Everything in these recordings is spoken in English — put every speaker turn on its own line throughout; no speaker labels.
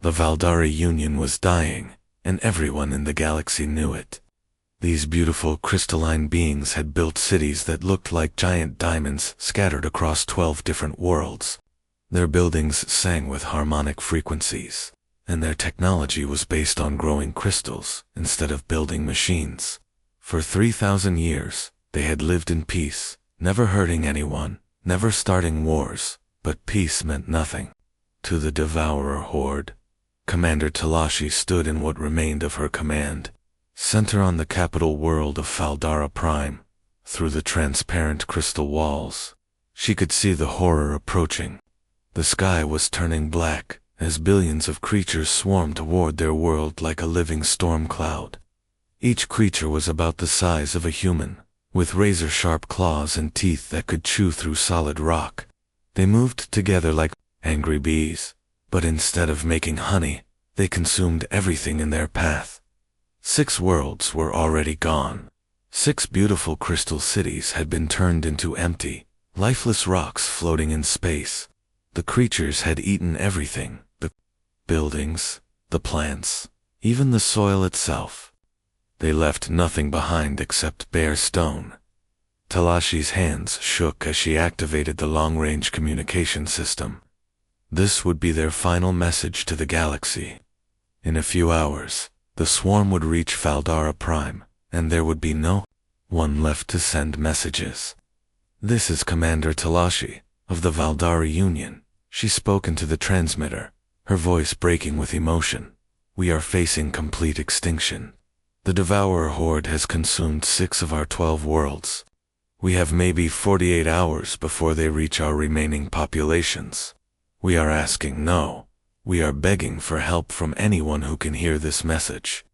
The Valdari Union was dying, and everyone in the galaxy knew it. These beautiful crystalline beings had built cities that looked like giant diamonds scattered across 12 different worlds. Their buildings sang with harmonic frequencies, and their technology was based on growing crystals instead of building machines. For 3,000 years, they had lived in peace, never hurting anyone, never starting wars, but peace meant nothing. To the Devourer Horde, Commander Talashi stood in what remained of her command center on the capital world of Faldara Prime. Through the transparent crystal walls, she could see the horror approaching. The sky was turning black as billions of creatures swarmed toward their world like a living storm cloud. Each creature was about the size of a human, with razor-sharp claws and teeth that could chew through solid rock. They moved together like angry bees, but instead of making honey, they consumed everything in their path. 6 worlds were already gone. 6 beautiful crystal cities had been turned into empty, lifeless rocks floating in space. The creatures had eaten everything, the buildings, the plants, even the soil itself. They left nothing behind except bare stone. Talashi's hands shook as she activated the long-range communication system. This would be their final message to the galaxy. In a few hours, the swarm would reach Faldara Prime, and there would be no one left to send messages. "This is Commander Talashi, of the Valdari Union," she spoke into the transmitter, her voice breaking with emotion. "We are facing complete extinction. The Devourer Horde has consumed 6 of our 12 worlds. We have maybe 48 hours before they reach our remaining populations. We are asking no. We are begging for help from anyone who can hear this message."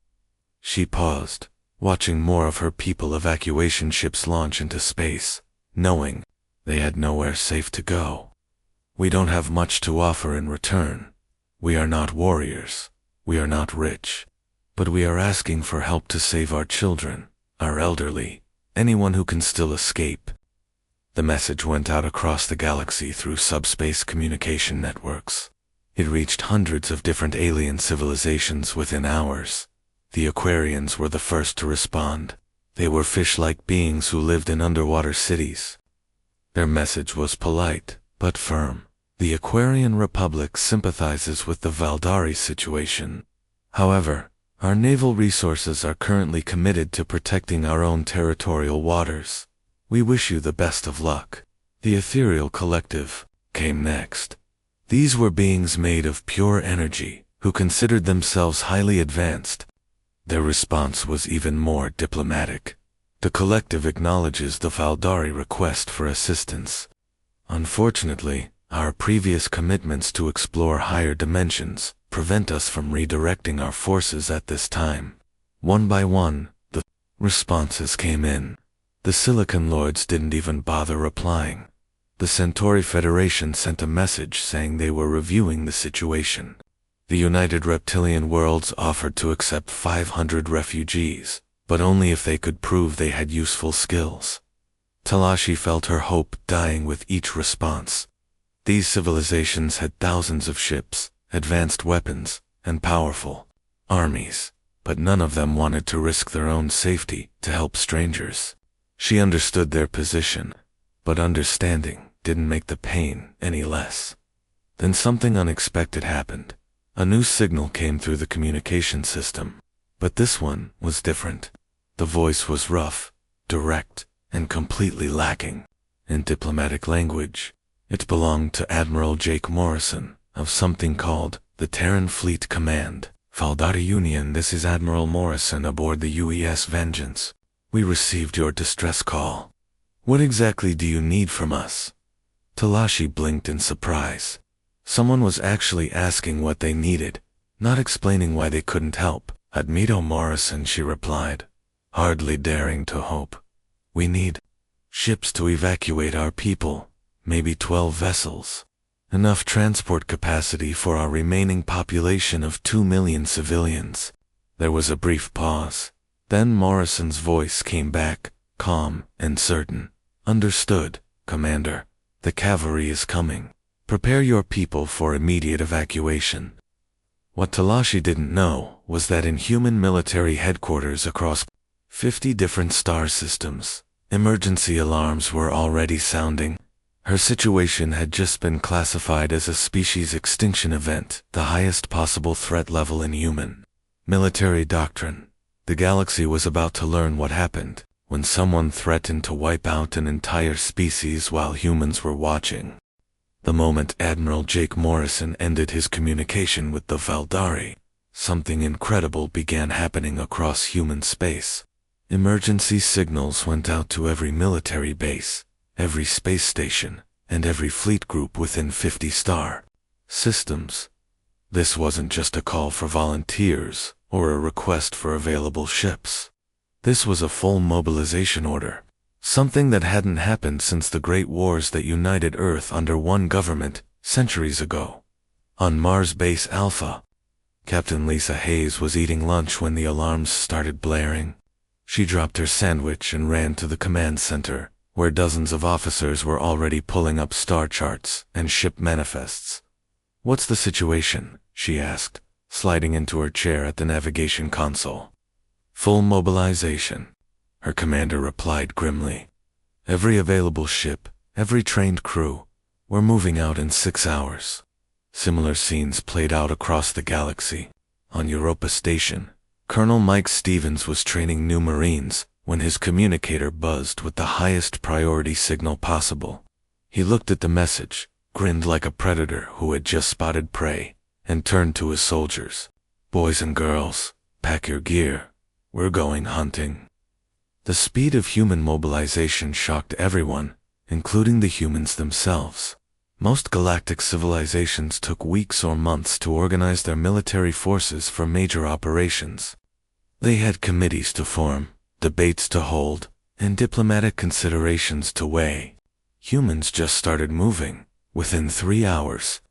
She paused, watching more of her people evacuation ships launch into space, knowing they had nowhere safe to go. "We don't have much to offer in return. We are not warriors. We are not rich. But we are asking for help to save our children, our elderly, anyone who can still escape." The message went out across the galaxy through subspace communication networks. It reached hundreds of different alien civilizations within hours. The Aquarians were the first to respond. They were fish-like beings who lived in underwater cities. Their message was polite, but firm. The Aquarian Republic sympathizes with the Valdari situation. However, our naval resources are currently committed to protecting our own territorial waters. We wish you the best of luck. The Ethereal Collective came next. These were beings made of pure energy, who considered themselves highly advanced. Their response was even more diplomatic. The collective acknowledges the Valdari request for assistance. Unfortunately, our previous commitments to explore higher dimensions prevent us from redirecting our forces at this time. One by one, the responses came in. The Silicon Lords didn't even bother replying. The Centauri Federation sent a message saying they were reviewing the situation. The United Reptilian Worlds offered to accept 500 refugees, but only if they could prove they had useful skills. Talashi felt her hope dying with each response. These civilizations had thousands of ships, advanced weapons, and powerful armies, but none of them wanted to risk their own safety to help strangers. She understood their position, but understanding didn't make the pain any less. Then something unexpected happened. A new signal came through the communication system, but this one was different. The voice was rough, direct, and completely lacking in diplomatic language. It belonged to Admiral Jake Morrison of something called the Terran Fleet Command. "Valdari Union, this is Admiral Morrison aboard the UES Vengeance. We received your distress call. What exactly do you need from us?" Talashi blinked in surprise. Someone was actually asking what they needed, not explaining why they couldn't help. "Admiral Morrison," she replied, hardly daring to hope. "We need ships to evacuate our people, maybe 12 vessels. Enough transport capacity for our remaining population of 2 million civilians." There was a brief pause. Then Morrison's voice came back, calm and certain. "Understood, Commander. The cavalry is coming. Prepare your people for immediate evacuation." What Talashi didn't know was that in human military headquarters across 50 different star systems, emergency alarms were already sounding. Her situation had just been classified as a species extinction event, the highest possible threat level in human military doctrine. The galaxy was about to learn what happened when someone threatened to wipe out an entire species while humans were watching. The moment Admiral Jake Morrison ended his communication with the Valdari, something incredible began happening across human space. Emergency signals went out to every military base, every space station, and every fleet group within 50 star systems. This wasn't just a call for volunteers or a request for available ships. This was a full mobilization order, something that hadn't happened since the Great Wars that united Earth under one government centuries ago. On Mars Base Alpha, Captain Lisa Hayes was eating lunch when the alarms started blaring. She dropped her sandwich and ran to the command center, where dozens of officers were already pulling up star charts and ship manifests. "What's the situation?" she asked, sliding into her chair at the navigation console. "Full mobilization," her commander replied grimly. "Every available ship, every trained crew. We're moving out in 6 hours." Similar scenes played out across the galaxy. On Europa Station, Colonel Mike Stevens was training new Marines when his communicator buzzed with the highest priority signal possible. He looked at the message, grinned like a predator who had just spotted prey, and turned to his soldiers. "Boys and girls, pack your gear. We're going hunting." The speed of human mobilization shocked everyone, including the humans themselves. Most galactic civilizations took weeks or months to organize their military forces for major operations. They had committees to form, debates to hold, and diplomatic considerations to weigh. Humans just started moving. Within 3 hours,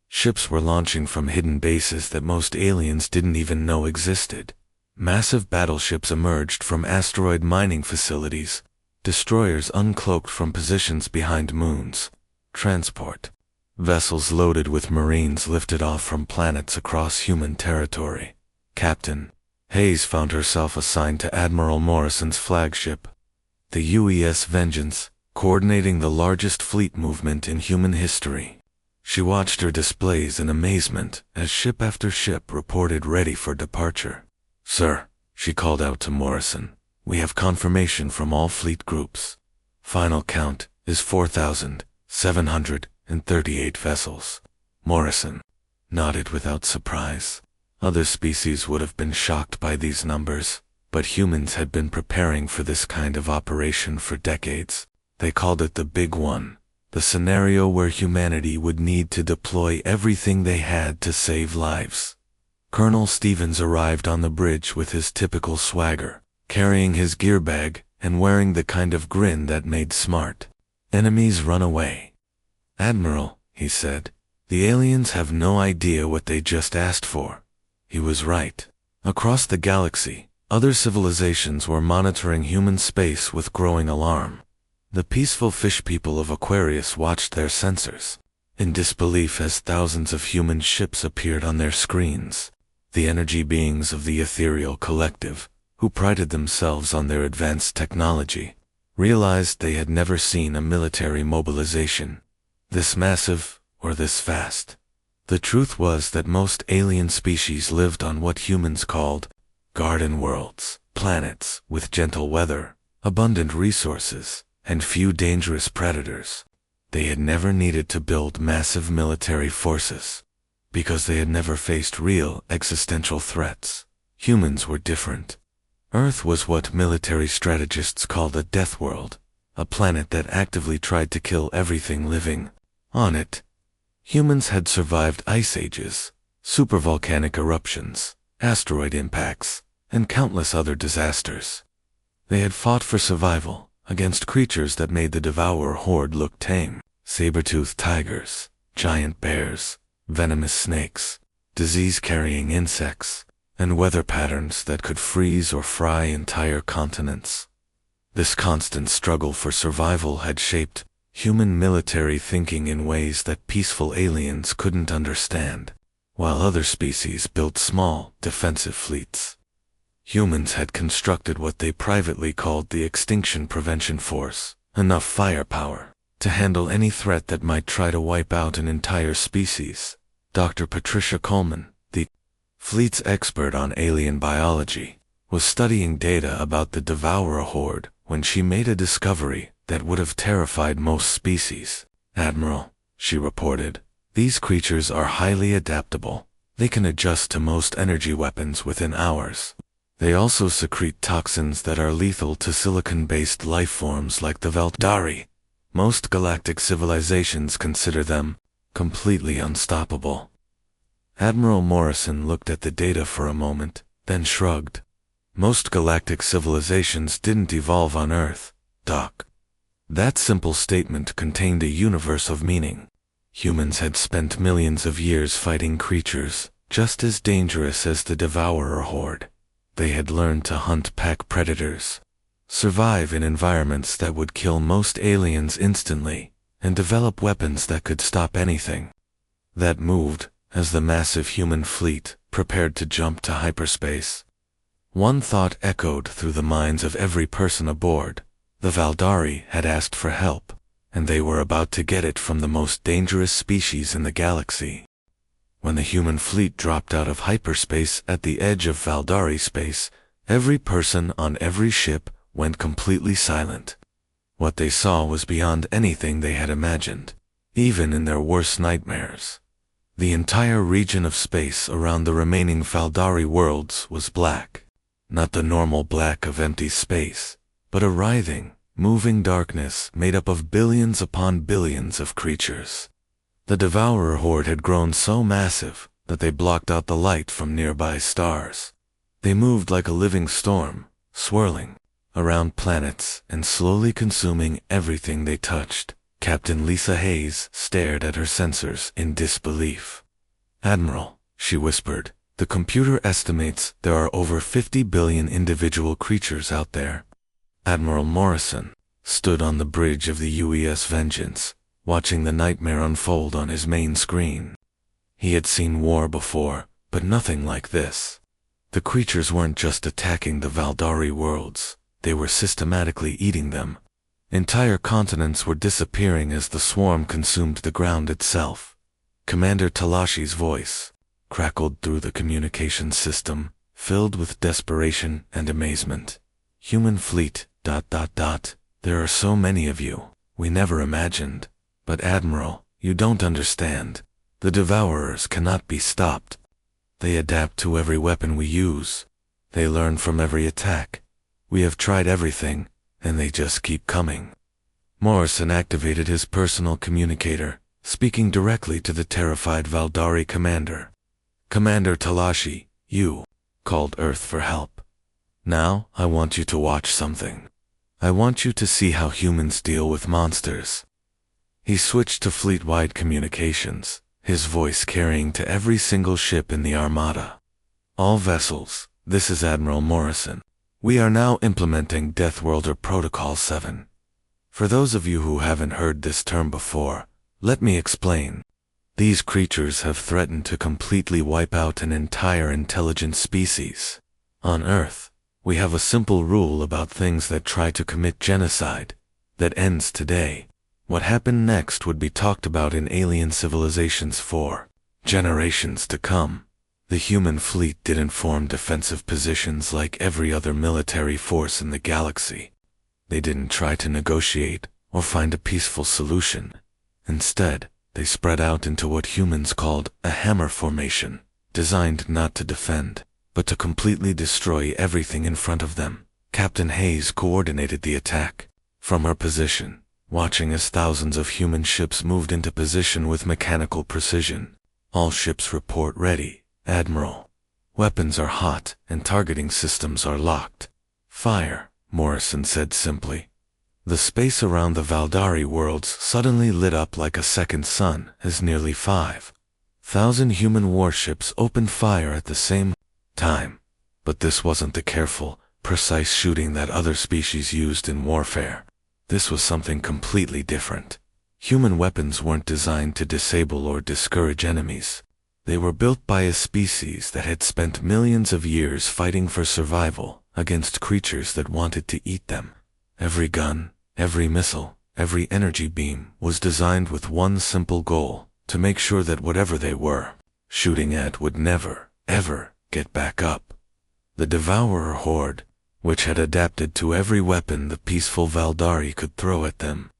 ships were launching from hidden bases that most aliens didn't even know existed. Massive battleships emerged from asteroid mining facilities, destroyers uncloaked from positions behind moons. Transport vessels loaded with Marines lifted off from planets across human territory. Captain Hayes found herself assigned to Admiral Morrison's flagship, the UES Vengeance, coordinating the largest fleet movement in human history. She watched her displays in amazement as ship after ship reported ready for departure. "Sir," she called out to Morrison, "we have confirmation from all fleet groups. Final count is 4,738 vessels." Morrison nodded without surprise. Other species would have been shocked by these numbers, but humans had been preparing for this kind of operation for decades. They called it the Big One, the scenario where humanity would need to deploy everything they had to save lives. Colonel Stevens arrived on the bridge with his typical swagger, carrying his gear bag and wearing the kind of grin that made smart enemies run away. "Admiral," he said, "the aliens have no idea what they just asked for." He was right. Across the galaxy, other civilizations were monitoring human space with growing alarm. The peaceful fish people of Aquarius watched their sensors, in disbelief as thousands of human ships appeared on their screens. The energy beings of the ethereal collective, who prided themselves on their advanced technology, realized they had never seen a military mobilization this massive or this fast. The truth was that most alien species lived on what humans called garden worlds, planets with gentle weather, abundant resources, and few dangerous predators. They had never needed to build massive military forces, because they had never faced real existential threats. Humans were different. Earth was what military strategists called a death world, a planet that actively tried to kill everything living on it. Humans had survived ice ages, supervolcanic eruptions, asteroid impacts, and countless other disasters. They had fought for survival against creatures that made the devourer horde look tame: saber-toothed tigers, giant bears, venomous snakes, disease-carrying insects, and weather patterns that could freeze or fry entire continents. This constant struggle for survival had shaped human military thinking in ways that peaceful aliens couldn't understand. while other species built small, defensive fleets. Humans had constructed what they privately called the Extinction Prevention Force, enough firepower to handle any threat that might try to wipe out an entire species. Dr. Patricia Coleman, the fleet's expert on alien biology, was studying data about the Devourer horde when she made a discovery that would have terrified most species. "Admiral," she reported, "these creatures are highly adaptable. They can adjust to most energy weapons within hours. They also secrete toxins that are lethal to silicon-based life forms like the Veldari. Most galactic civilizations consider them completely unstoppable." Admiral Morrison looked at the data for a moment, then shrugged. "Most galactic civilizations didn't evolve on Earth, Doc." That simple statement contained a universe of meaning. Humans had spent millions of years fighting creatures just as dangerous as the Devourer horde. They had learned to hunt pack predators, survive in environments that would kill most aliens instantly, and develop weapons that could stop anything that moved as the massive human fleet prepared to jump to hyperspace. One thought echoed through the minds of every person aboard. The Veldari had asked for help, and they were about to get it from the most dangerous species in the galaxy. When the human fleet dropped out of hyperspace at the edge of Veldari space, every person on every ship went completely silent. What they saw was beyond anything they had imagined, even in their worst nightmares. The entire region of space around the remaining Veldari worlds was black. Not the normal black of empty space, but a writhing, moving darkness made up of billions upon billions of creatures. The Devourer horde had grown so massive that they blocked out the light from nearby stars. They moved like a living storm, swirling around planets and slowly consuming everything they touched. Captain Lisa Hayes stared at her sensors in disbelief. "Admiral," she whispered, "the computer estimates there are over 50 billion individual creatures out there." Admiral Morrison stood on the bridge of the UES Vengeance, watching the nightmare unfold on his main screen. He had seen war before, but nothing like this. The creatures weren't just attacking the Veldari worlds, they were systematically eating them. Entire continents were disappearing as the swarm consumed the ground itself. Commander Talashi's voice crackled through the communication system, filled with desperation and amazement. "Human fleet, ... There are so many of you, we never imagined. But Admiral, you don't understand. The Devourers cannot be stopped. They adapt to every weapon we use. They learn from every attack. We have tried everything, and they just keep coming." Morrison activated his personal communicator, speaking directly to the terrified Veldari commander. "Commander Talashi, you called Earth for help. Now, I want you to watch something. I want you to see how humans deal with monsters." He switched to fleet-wide communications, his voice carrying to every single ship in the Armada. "All vessels, this is Admiral Morrison. We are now implementing Deathworlder Protocol 7. For those of you who haven't heard this term before, let me explain. These creatures have threatened to completely wipe out an entire intelligent species. On Earth, we have a simple rule about things that try to commit genocide that ends today. What happened next would be talked about in alien civilizations for generations to come. The human fleet didn't form defensive positions like every other military force in the galaxy. They didn't try to negotiate or find a peaceful solution. Instead, they spread out into what humans called a hammer formation, designed not to defend, but to completely destroy everything in front of them. Captain Hayes coordinated the attack from her position, watching as thousands of human ships moved into position with mechanical precision. "All ships report ready, Admiral. Weapons are hot and targeting systems are locked. Fire," Morrison said simply. The space around the Veldari worlds suddenly lit up like a second sun as nearly 5,000 human warships opened fire at the same time. But this wasn't the careful, precise shooting that other species used in warfare. This was something completely different. Human weapons weren't designed to disable or discourage enemies. They were built by a species that had spent millions of years fighting for survival against creatures that wanted to eat them. Every gun, every missile, every energy beam was designed with one simple goal: to make sure that whatever they were shooting at would never, ever get back up. The Devourer Horde, which had adapted to every weapon the peaceful Valdari could throw at them,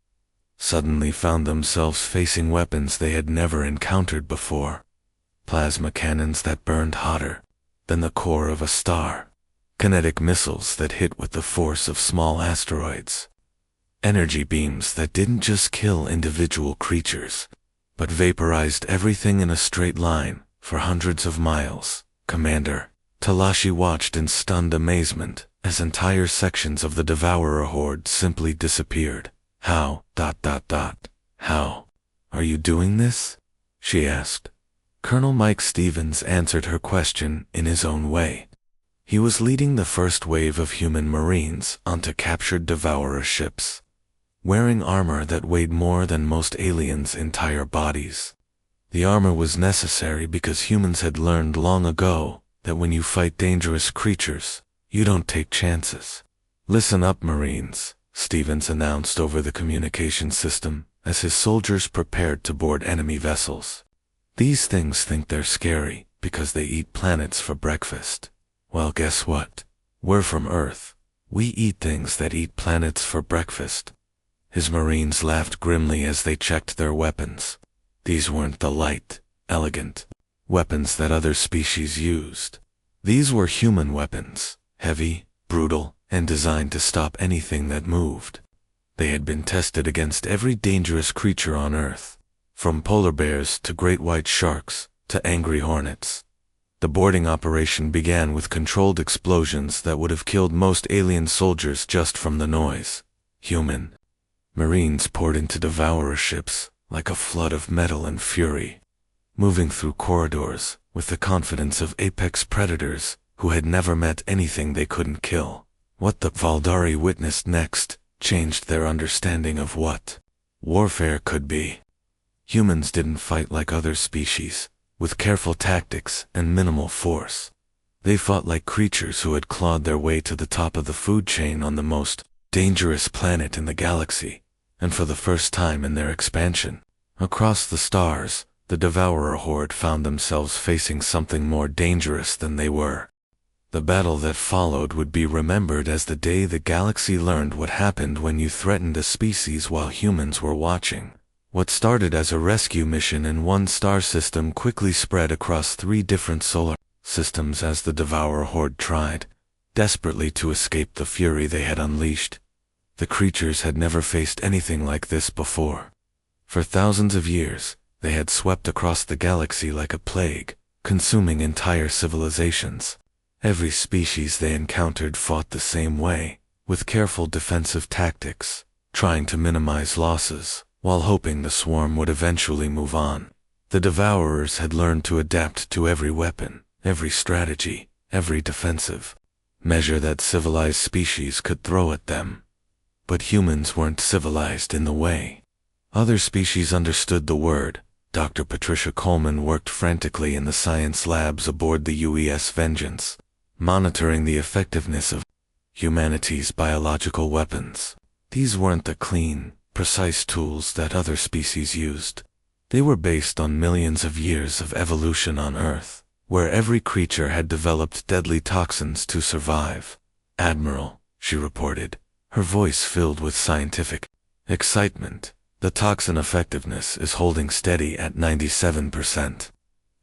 suddenly found themselves facing weapons they had never encountered before. Plasma cannons that burned hotter than the core of a star. Kinetic missiles that hit with the force of small asteroids. Energy beams that didn't just kill individual creatures, but vaporized everything in a straight line for hundreds of miles. Commander Talashi watched in stunned amazement as entire sections of the Devourer Horde simply disappeared. How? How? Are you doing this? She asked. Colonel Mike Stevens answered her question in his own way. He was leading the first wave of human Marines onto captured Devourer ships, wearing armor that weighed more than most aliens' entire bodies. The armor was necessary because humans had learned long ago that when you fight dangerous creatures, you don't take chances. Listen up, Marines, Stevens announced over the communication system as his soldiers prepared to board enemy vessels. These things think they're scary because they eat planets for breakfast. Well, guess what? We're from Earth. We eat things that eat planets for breakfast. His Marines laughed grimly as they checked their weapons. These weren't the light, elegant weapons that other species used. These were human weapons, heavy, brutal, and designed to stop anything that moved. They had been tested against every dangerous creature on Earth, from polar bears to great white sharks to angry hornets. The boarding operation began with controlled explosions that would have killed most alien soldiers just from the noise. Human Marines poured into Devourer ships like a flood of metal and fury, moving through corridors with the confidence of apex predators who had never met anything they couldn't kill. What the Valdari witnessed next changed their understanding of what warfare could be. Humans didn't fight like other species, with careful tactics and minimal force. They fought like creatures who had clawed their way to the top of the food chain on the most dangerous planet in the galaxy, and for the first time in their expansion, across the stars, the Devourer Horde found themselves facing something more dangerous than they were. The battle that followed would be remembered as the day the galaxy learned what happened when you threatened a species while humans were watching. What started as a rescue mission in one star system quickly spread across 3 different solar systems as the Devourer Horde tried desperately to escape the fury they had unleashed. The creatures had never faced anything like this before. For thousands of years, they had swept across the galaxy like a plague, consuming entire civilizations. Every species they encountered fought the same way, with careful defensive tactics, trying to minimize losses, while hoping the swarm would eventually move on. The Devourers had learned to adapt to every weapon, every strategy, every defensive measure that civilized species could throw at them. But humans weren't civilized in the way other species understood the word. Dr. Patricia Coleman worked frantically in the science labs aboard the UES Vengeance, monitoring the effectiveness of humanity's biological weapons. These weren't the clean, precise tools that other species used. They were based on millions of years of evolution on Earth, where every creature had developed deadly toxins to survive. Admiral, she reported, her voice filled with scientific excitement. The toxin effectiveness is holding steady at 97%.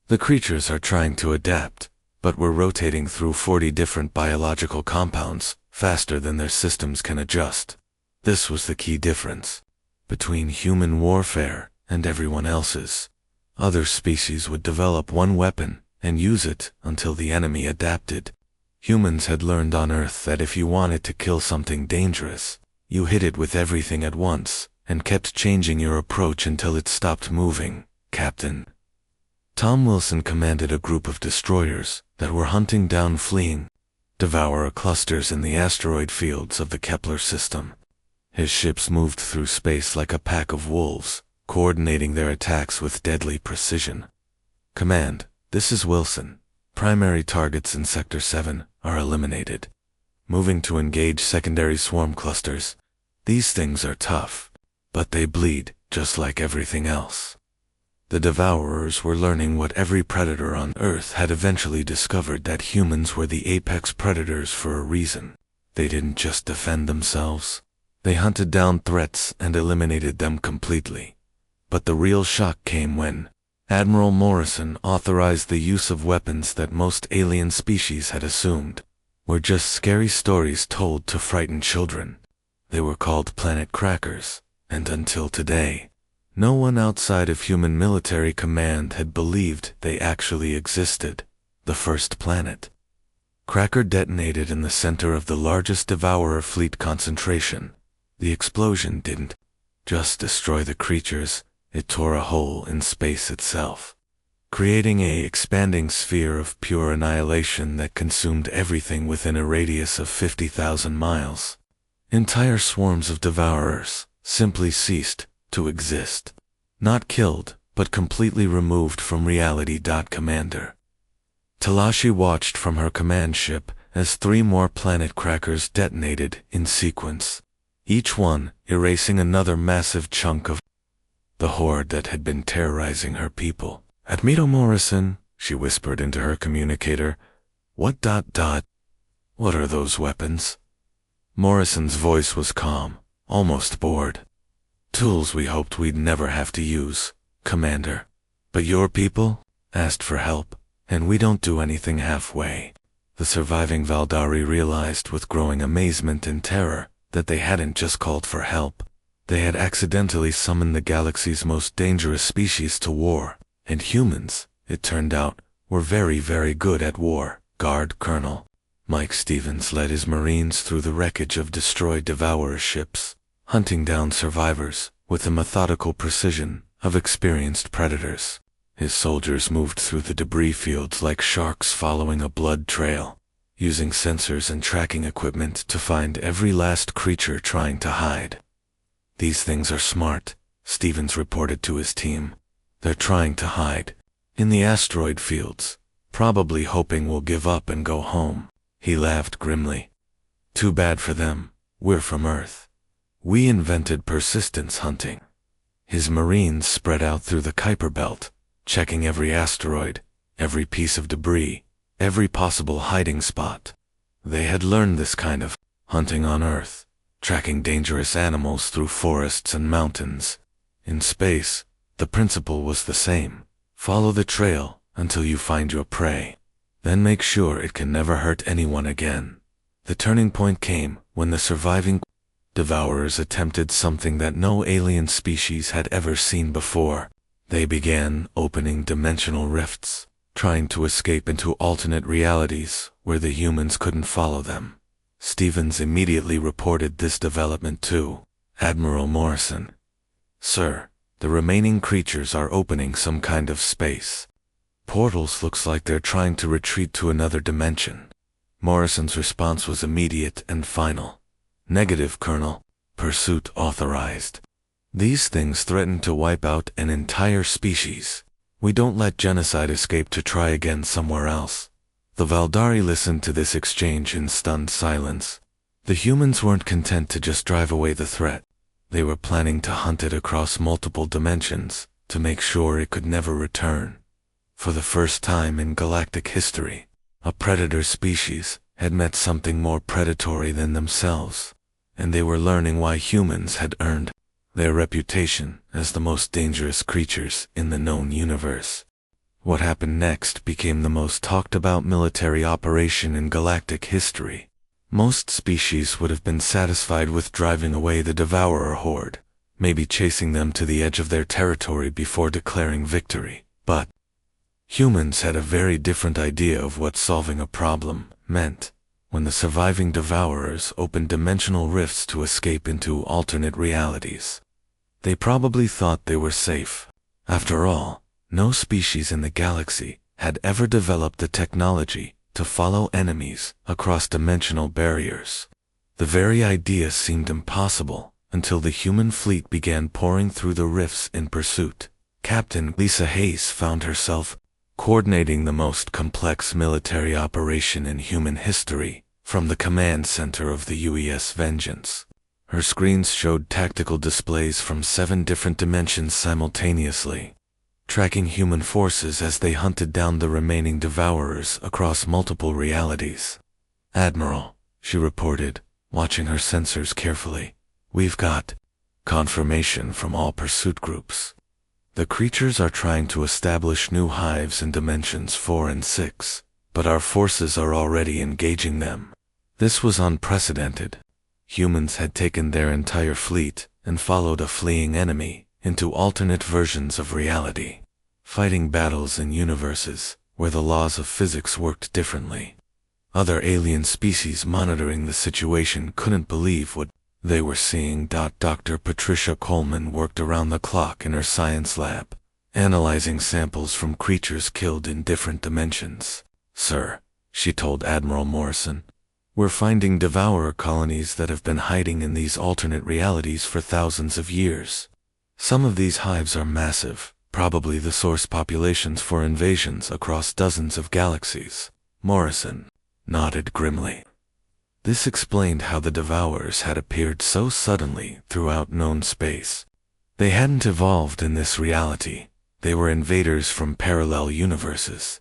The creatures are trying to adapt, but we're rotating through 40 different biological compounds faster than their systems can adjust. This was the key difference between human warfare and everyone else's. Other species would develop one weapon and use it until the enemy adapted. Humans had learned on Earth that if you wanted to kill something dangerous, you hit it with everything at once and kept changing your approach until it stopped moving. Captain Tom Wilson commanded a group of destroyers that were hunting down fleeing Devourer clusters in the asteroid fields of the Kepler system. His ships moved through space like a pack of wolves, coordinating their attacks with deadly precision. Command, This is Wilson. Primary targets in Sector 7 are eliminated. Moving to engage secondary swarm clusters. These things are tough, but they bleed, just like everything else. The Devourers were learning what every predator on Earth had eventually discovered, that humans were the apex predators for a reason. They didn't just defend themselves. They hunted down threats and eliminated them completely. But the real shock came when Admiral Morrison authorized the use of weapons that most alien species had assumed were just scary stories told to frighten children. They were called planet crackers, and until today, no one outside of human military command had believed they actually existed. The first planet cracker detonated in the center of the largest Devourer fleet concentration. The explosion didn't just destroy the creatures, it tore a hole in space itself, creating an expanding sphere of pure annihilation that consumed everything within a radius of 50,000 miles. Entire swarms of Devourers simply ceased to exist. Not killed, but completely removed from reality. Commander Talashi watched from her command ship as 3 more planet crackers detonated in sequence, each one erasing another massive chunk of the horde that had been terrorizing her people. "Admiral Morrison," she whispered into her communicator, What are those weapons?" Morrison's voice was calm, almost bored. "Tools we hoped we'd never have to use, Commander. But your people asked for help, and we don't do anything halfway." The surviving Valdari realized with growing amazement and terror that they hadn't just called for help. They had accidentally summoned the galaxy's most dangerous species to war, and humans, it turned out, were very, very good at war. Guard Colonel Mike Stevens led his Marines through the wreckage of destroyed Devourer ships, hunting down survivors with the methodical precision of experienced predators. His soldiers moved through the debris fields like sharks following a blood trail, using sensors and tracking equipment to find every last creature trying to hide. "These things are smart," Stevens reported to his team. "They're trying to hide in the asteroid fields, probably hoping we'll give up and go home." He laughed grimly. "Too bad for them. We're from Earth. We invented persistence hunting." His Marines spread out through the Kuiper Belt, checking every asteroid, every piece of debris, every possible hiding spot. They had learned this kind of hunting on Earth, tracking dangerous animals through forests and mountains. In space, the principle was the same. Follow the trail until you find your prey. Then make sure it can never hurt anyone again. The turning point came when the surviving Devourers attempted something that no alien species had ever seen before. They began opening dimensional rifts, trying to escape into alternate realities where the humans couldn't follow them. Stevens immediately reported this development to Admiral Morrison. "Sir, the remaining creatures are opening some kind of space portals. Looks like they're trying to retreat to another dimension." Morrison's response was immediate and final. "Negative, Colonel. Pursuit authorized. These things threaten to wipe out an entire species. We don't let genocide escape to try again somewhere else." The Valdari listened to this exchange in stunned silence. The humans weren't content to just drive away the threat. They were planning to hunt it across multiple dimensions to make sure it could never return. For the first time in galactic history, a predator species had met something more predatory than themselves, and they were learning why humans had earned their reputation as the most dangerous creatures in the known universe. What happened next became the most talked about military operation in galactic history. Most species would have been satisfied with driving away the Devourer horde, maybe chasing them to the edge of their territory before declaring victory. But humans had a very different idea of what solving a problem meant. When the surviving Devourers opened dimensional rifts to escape into alternate realities, they probably thought they were safe. After all, no species in the galaxy had ever developed the technology to follow enemies across dimensional barriers. The very idea seemed impossible until the human fleet began pouring through the rifts in pursuit. Captain Lisa Hayes found herself coordinating the most complex military operation in human history from the command center of the UES Vengeance. Her screens showed tactical displays from 7 different dimensions simultaneously, tracking human forces as they hunted down the remaining Devourers across multiple realities. "Admiral," she reported, watching her sensors carefully, "we've got confirmation from all pursuit groups. The creatures are trying to establish new hives in dimensions 4 and 6, but our forces are already engaging them." This was unprecedented. Humans had taken their entire fleet and followed a fleeing enemy into alternate versions of reality, fighting battles in universes where the laws of physics worked differently. Other alien species monitoring the situation couldn't believe what they were seeing. Dr. Patricia Coleman worked around the clock in her science lab, analyzing samples from creatures killed in different dimensions. "Sir," she told Admiral Morrison, "we're finding devourer colonies that have been hiding in these alternate realities for thousands of years. Some of these hives are massive, probably the source populations for invasions across dozens of galaxies." Morrison nodded grimly. This explained how the Devourers had appeared so suddenly throughout known space. They hadn't evolved in this reality. They were invaders from parallel universes,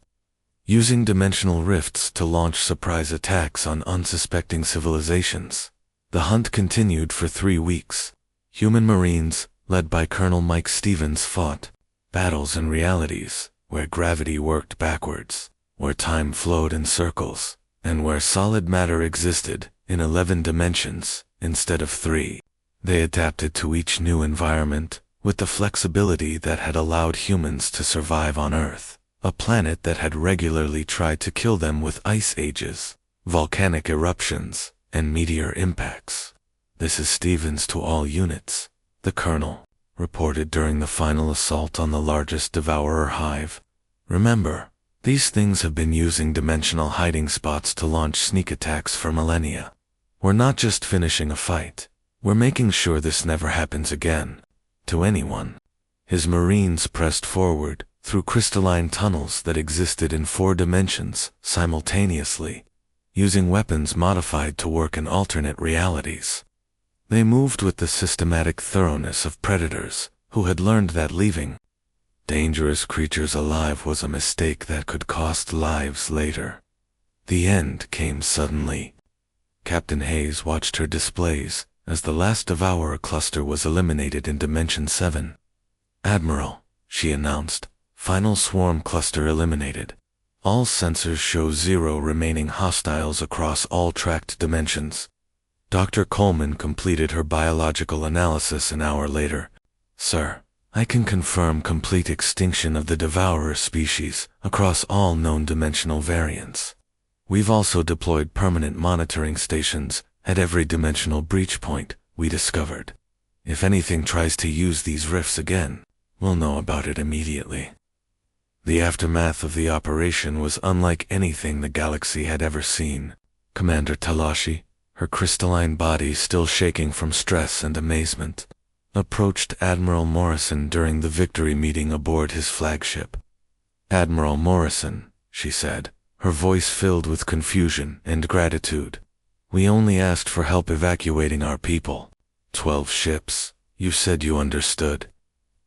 using dimensional rifts to launch surprise attacks on unsuspecting civilizations. The hunt continued for 3 weeks. Human Marines, led by Colonel Mike Stevens, fought battles in realities where gravity worked backwards, where time flowed in circles, and where solid matter existed in 11 dimensions instead of 3. They adapted to each new environment with the flexibility that had allowed humans to survive on Earth, a planet that had regularly tried to kill them with ice ages, volcanic eruptions, and meteor impacts. "This is Stevens to all units," the colonel reported during the final assault on the largest Devourer hive. "Remember, these things have been using dimensional hiding spots to launch sneak attacks for millennia. We're not just finishing a fight. We're making sure this never happens again, to anyone." His Marines pressed forward through crystalline tunnels that existed in 4 dimensions simultaneously, using weapons modified to work in alternate realities. They moved with the systematic thoroughness of predators who had learned that leaving dangerous creatures alive was a mistake that could cost lives later. The end came suddenly. Captain Hayes watched her displays as the last Devourer cluster was eliminated in Dimension 7. "Admiral," she announced, "final swarm cluster eliminated. All sensors show 0 remaining hostiles across all tracked dimensions." Dr. Coleman completed her biological analysis an hour later. "Sir, I can confirm complete extinction of the Devourer species across all known dimensional variants. We've also deployed permanent monitoring stations at every dimensional breach point we discovered. If anything tries to use these rifts again, we'll know about it immediately." The aftermath of the operation was unlike anything the galaxy had ever seen. Commander Talashi, her crystalline body still shaking from stress and amazement, approached Admiral Morrison during the victory meeting aboard his flagship. "Admiral Morrison," she said, her voice filled with confusion and gratitude, "we only asked for help evacuating our people. 12 ships, you said you understood.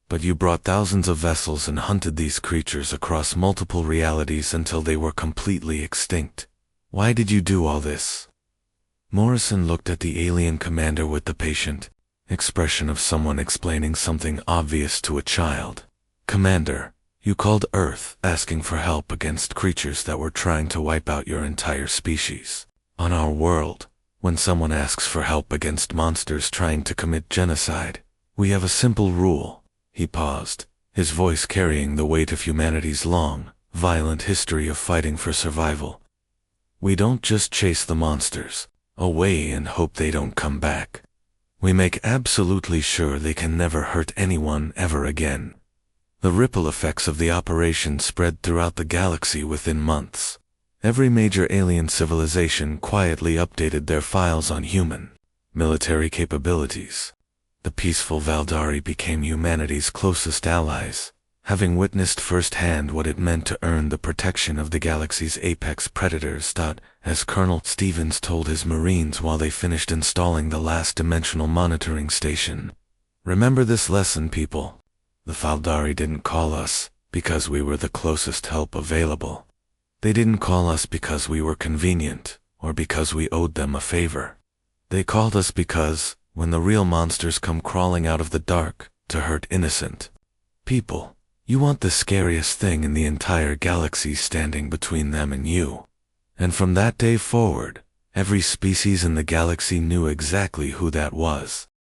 But you brought thousands of vessels and hunted these creatures across multiple realities until they were completely extinct. Why did you do all this?" Morrison looked at the alien commander with the patient expression of someone explaining something obvious to a child. "Commander, you called Earth asking for help against creatures that were trying to wipe out your entire species. On our world, when someone asks for help against monsters trying to commit genocide, we have a simple rule." He paused, his voice carrying the weight of humanity's long, violent history of fighting for survival. "We don't just chase the monsters away and hope they don't come back. We make absolutely sure they can never hurt anyone ever again." The ripple effects of the operation spread throughout the galaxy within months. Every major alien civilization quietly updated their files on human military capabilities. The peaceful Valdari became humanity's closest allies, having witnessed firsthand what it meant to earn the protection of the galaxy's apex predators. As Colonel Stevens told his Marines while they finished installing the last dimensional monitoring station. Remember this lesson, people. The Faldari didn't call us because we were the closest help available. They didn't call us because we were convenient or because we owed them a favor. They called us because, when the real monsters come crawling out of the dark to hurt innocent people, you want the scariest thing in the entire galaxy standing between them and you. And from that day forward, every species in the galaxy knew exactly who that was.